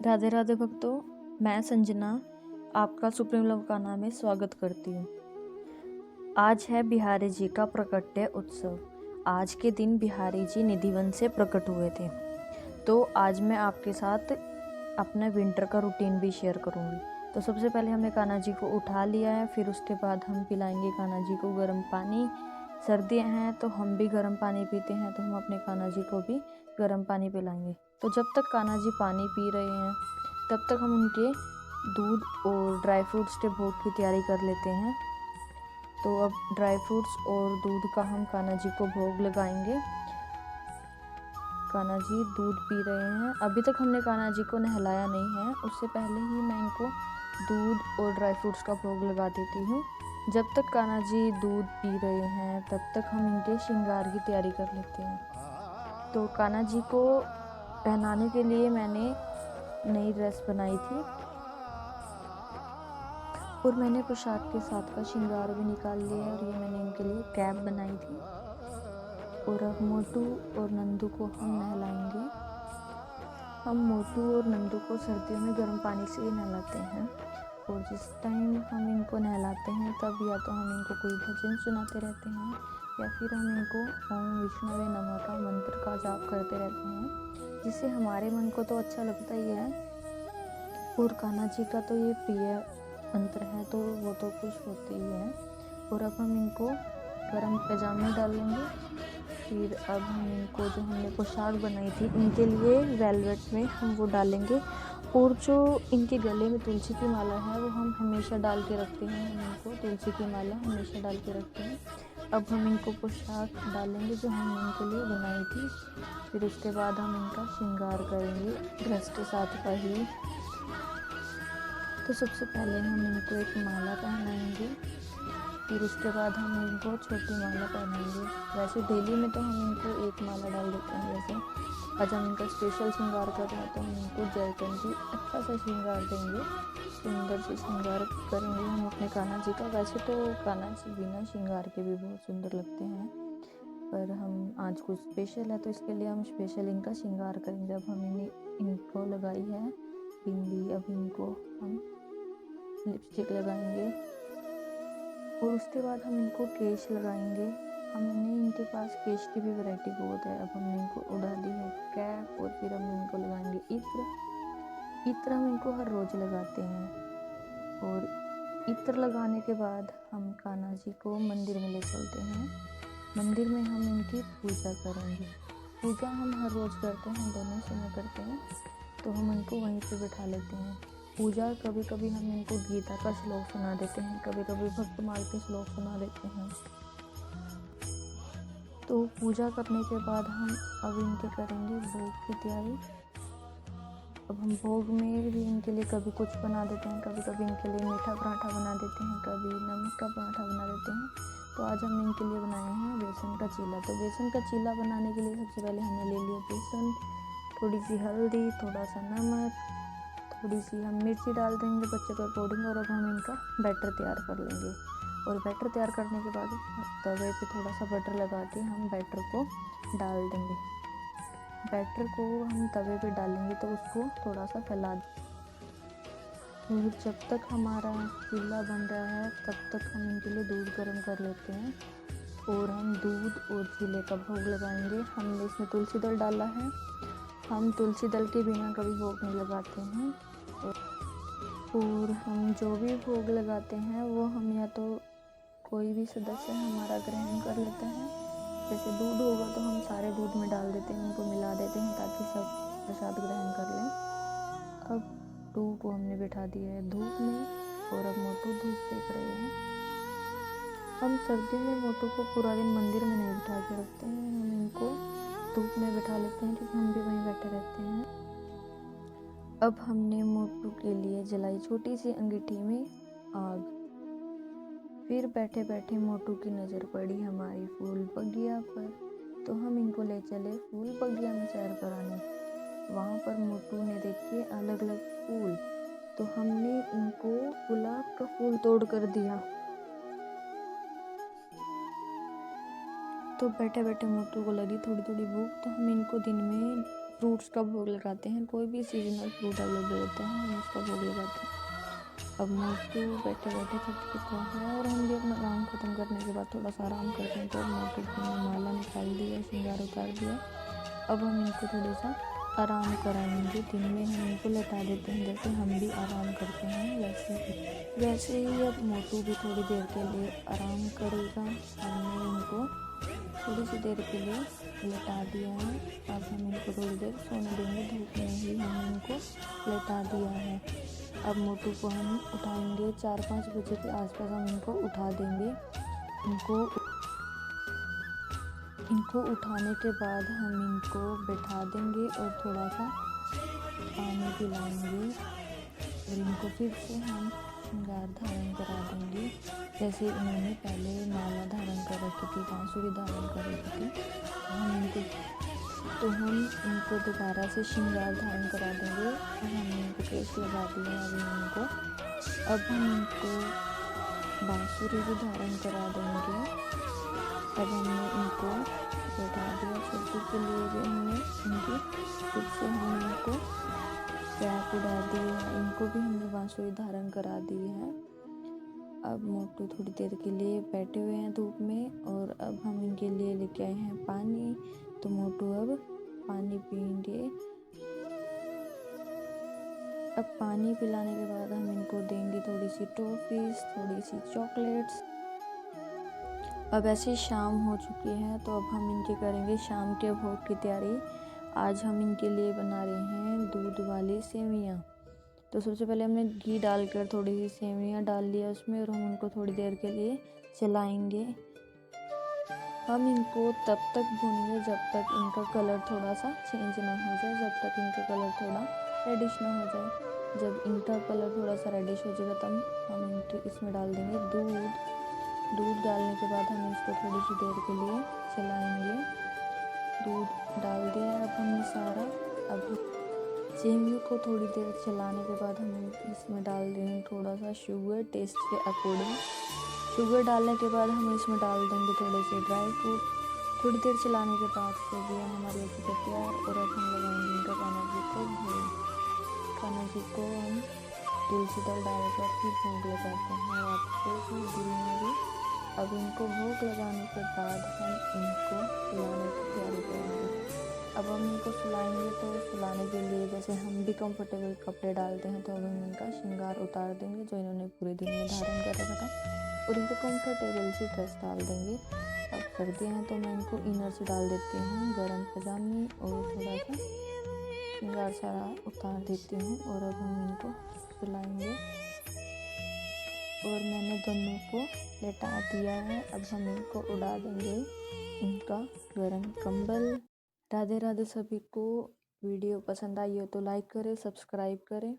राधे राधे भक्तों, मैं संजना आपका सुप्रीम लव का नाम में स्वागत करती हूँ। आज है बिहारी जी का प्रकट्य उत्सव। आज के दिन बिहारी जी निधिवन से प्रकट हुए थे। तो आज मैं आपके साथ अपना विंटर का रूटीन भी शेयर करूँगी। तो सबसे पहले हमने कान्हा जी को उठा लिया है, फिर उसके बाद हम पिलाएंगे कान्हा जी को गर्म पानी। सर्दियाँ हैं तो हम भी गर्म पानी पीते हैं, तो हम अपने कान्हा जी को भी गर्म पानी पिलाएंगे। तो जब तक कान्हा जी पानी पी रहे हैं तब तक हम उनके दूध और ड्राई फ्रूट्स के भोग की तैयारी कर लेते हैं। तो अब ड्राई फ्रूट्स और दूध का हम कान्हा जी को भोग लगाएंगे। कान्हा जी दूध पी रहे हैं। अभी तक हमने कान्हा जी को नहलाया नहीं है, उससे पहले ही मैं इनको दूध और ड्राई फ्रूट्स का भोग लगा देती हूँ। जब तक कान्हा जी दूध पी रहे हैं तब तक हम इनके श्रृंगार की तैयारी कर लेते हैं। तो कान्हा जी को पहनाने के लिए मैंने नई ड्रेस बनाई थी और मैंने पोशाक के साथ का श्रृंगार भी निकाल लिया है, और ये मैंने इनके लिए कैप बनाई थी। और अब मोटू और नंदू को हम नहलाएंगे। हम मोटू और नंदू को सर्दियों में गर्म पानी से ही नहलाते हैं, और जिस टाइम हम इनको नहलाते हैं तब या तो हम इनको कोई भजन सुनाते रहते हैं या फिर हम इनको ओम विष्णवे नमः का मंत्र का जाप करते रहते हैं, जिससे हमारे मन को तो अच्छा लगता ही है और कान्हा जी का तो ये प्रिय मंत्र है, तो वो तो खुश होते ही हैं। और अब हम इनको गर्म पैजामे डालेंगे। फिर अब हम इनको जो हमने पोशाक बनाई थी इनके लिए वेलवेट में हम वो डालेंगे, और जो इनके गले में तुलसी की माला है वो हम हमेशा डाल के रखते हैं। हम इनको तुलसी की माला हमेशा डाल के रखते हैं। अब हम इनको पोशाक डालेंगे जो हमने इनके लिए बनाई थी। फिर उसके बाद हम इनका श्रृंगार करेंगे ड्रेस के साथ का ही। तो सबसे पहले हम इनको एक माला पहनाएंगे, फिर उसके बाद हम इनको छोटी माला पहनाएंगे। वैसे डेली में तो हम इनको एक माला डाल देते हैं। जैसे आज हम इनका स्पेशल श्रृंगार कर रहे हैं तो हम इनको जयकंठी अच्छा सा श्रृंगार देंगे, सुंदर से श्रृंगार करेंगे हम अपने कान्हा जी का। वैसे तो कान्हा जी बिना श्रृंगार के भी बहुत सुंदर लगते हैं, पर हम आज कुछ स्पेशल है तो इसके लिए हम स्पेशल इनका श्रृंगार करेंगे। अब हमने इनको लगाई है बिंदी, अब इनको हम लिपस्टिक लगाएंगे और उसके बाद हम इनको केश लगाएंगे। हमने इनके पास केश की भी वैरायटी बहुत है। अब हमने इनको उड़ा दी है कैप, और फिर हम इनको लगाएंगे इत्र। इत्र हम इनको हर रोज लगाते हैं, और इत्र लगाने के बाद हम कान्हा जी को मंदिर में ले चलते हैं। मंदिर में हम इनकी पूजा करेंगे। पूजा हम हर रोज करते हैं, दोनों समय करते हैं, तो हम इनको वहीं पे बिठा लेते हैं। पूजा कभी कभी हम इनको गीता का श्लोक सुना देते हैं, कभी कभी भक्तमाल के श्लोक सुना देते हैं। तो पूजा करने के बाद हम अब इनके करेंगे भोग की तैयारी। अब हम भोग में भी इनके लिए कभी कुछ बना देते हैं, कभी कभी इनके लिए मीठा पराठा बना देते हैं, कभी नमक का पराठा बना देते हैं। तो आज हमने इनके लिए बनाए हैं बेसन का चीला। तो बेसन का चीला बनाने के लिए सबसे पहले हमने ले लिया बेसन, थोड़ी सी हल्दी, थोड़ा सा नमक, थोड़ी सी हम मिर्ची डाल देंगे बच्चों के अकॉर्डिंग, और अब हम इनका बैटर तैयार कर लेंगे। और बैटर तैयार करने के बाद तवे पे थोड़ा सा बटर लगा के हम बैटर को डाल देंगे। बैटर को हम तवे पे डालेंगे तो उसको थोड़ा सा फैला देंगे। और जब तक हमारा चीला बन रहा है तब तक हम इनके लिए दूध गर्म कर लेते हैं, और हम दूध और चीले का भोग लगाएंगे। हमने इसमें तुलसी दल डाला है, हम तुलसी दल के बिना कभी भोग नहीं लगाते हैं। और हम जो भी भोग लगाते हैं वो हम या तो कोई भी सदस्य हमारा ग्रहण कर लेता है। जैसे दूध होगा तो हम सारे दूध में डाल देते हैं, उनको मिला देते हैं ताकि सब प्रसाद ग्रहण कर लें। अब टू को हमने बिठा दिया है धूप में, और अब मोटू धूप सेक रहे हैं। हम सर्दियों में मोटू को पूरा दिन मंदिर में नहीं बिठा के रखते हैं, हम इनको धूप में बिठा लेते हैं क्योंकि हम भी वहीं बैठे रहते हैं। अब हमने मोटू के लिए जलाई छोटी सी अंगीठी में आग। फिर बैठे बैठे मोटू की नज़र पड़ी हमारी फूल बगिया पर, तो हम इनको ले चले फूल बगिया में सैर कराने। वहाँ पर मोटू ने देखे अलग अलग फूल, तो हमने इनको गुलाब का फूल तोड़ कर दिया। तो बैठे बैठे मोटू को लगी थोड़ी थोड़ी भूख, तो हम इनको दिन में फ्रूट्स का भोग लगाते हैं, कोई भी सीजनल फ्रूट अवेलेबल होता है हम उसका भोग लगाते हैं। अब मोटू बैठे बैठे थक चुका है और हम भी अपना काम ख़त्म करने के बाद थोड़ा सा आराम करते हैं। तो अब मोटू की हमने माला निकाल दी है, श्रृंगार उतार दिया। अब हम इनको थोड़ा सा आराम कराएंगे। दिन में हम इनको लेटा देते हैं जैसे हम भी आराम करते हैं, वैसे ही अब मोटू भी थोड़ी देर के लिए आराम करेगा। हमने इनको थोड़ी सी देर के लिए लेटा दिया है। अब हम इनको थोड़ी देर सोने देंगे, धूप में ही हम इनको लेटा दिया है। अब मोटू को हम उठाएंगे 4-5 बजे के आसपास हम इनको उठा देंगे। इनको उठाने के बाद हम इनको बैठा देंगे और थोड़ा सा पानी पिलाएंगे और इनको फिर से हम श्रृंगार धारण करा देंगे जैसे इन्होंने पहले माला धारण कर रखी थी, बांसुरी धारण कर रखी थी। हम इनको दोबारा से श्रृंगार धारण करा देंगे और हमने इनको केस लगा दिया इनको। अब हम इनको बांसुरी भी धारण करा देंगे। अब हमने इनको बैठा दिया छोटू के लिए भी हमने इनकी फिर से हम इनको कैप उड़ा दी है, इनको भी हमने बांसुरी धारण करा दी है। अब मोटू थोड़ी देर के लिए बैठे हुए हैं धूप में और अब हम इनके लिए लेके आए हैं पानी। तो मोटू अब पानी पियेंगे। अब पानी पिलाने के बाद हम इनको देंगे थोड़ी सी टॉफीज, थोड़ी सी चॉकलेट्स। अब ऐसे शाम हो चुकी है तो अब हम इनके करेंगे शाम के भोग की तैयारी। आज हम इनके लिए बना रहे हैं दूध वाली सेवियाँ। तो सबसे पहले हमने घी डालकर थोड़ी सी सेवियाँ डाल लिया उसमें और हम उनको थोड़ी देर के लिए चलाएंगे। हम इनको तब तक भूनेंगे जब तक इनका कलर थोड़ा सा चेंज ना हो जाए, जब तक इनका कलर थोड़ा रेडिश ना हो जाए। जब इनका कलर थोड़ा सा रेडिश हो जाएगा तब हम इनके इसमें डाल देंगे दूध डालने के बाद हम इसको थोड़ी सी देर के लिए चलाएंगे। दूध डाल दिया है अब हमने सारा। अब सेवियों को थोड़ी देर चलाने के बाद हम इसमें डाल देंगे थोड़ा सा शुगर टेस्ट के अकॉर्डिंग। शुगर डालने के बाद हम इसमें डाल देंगे थोड़े से ड्राई फ्रूट। थोड़ी देर चलाने के बाद सेवियाँ हमारी अच्छी से तैयार और अब हम लगाएंगे इनका कान्हा जी को भोग। कान्हा जी को हम तुलसी दल डालकर ही भोग लगाते हैं आपको भी दिल में भी। अब इनको भोग लगाने के बाद हम इनको सुलाने की तैयारी करेंगे। अब हम इनको सुलाएंगे तो सुलाने के लिए जैसे हम भी कंफर्टेबल कपड़े डालते हैं तो अब हम इनका श्रृंगार उतार देंगे जो इन्होंने पूरे दिन में धारण कर रखा था और इनको कंफर्टेबल सी ड्रेस डाल देंगे। अब सर्दियाँ हैं तो मैं इनको इनर से डाल देती हूँ, गर्म पजामी और थोड़ा सा श्रृंगार सारा उतार देती हूँ और अब हम इनको सुलाएंगे। और मैंने दोनों को लेटा दिया है। अब हम इनको उड़ा देंगे इनका गर्म कंबल। राधे राधे सभी को। वीडियो पसंद आई हो तो लाइक करें, सब्सक्राइब करें।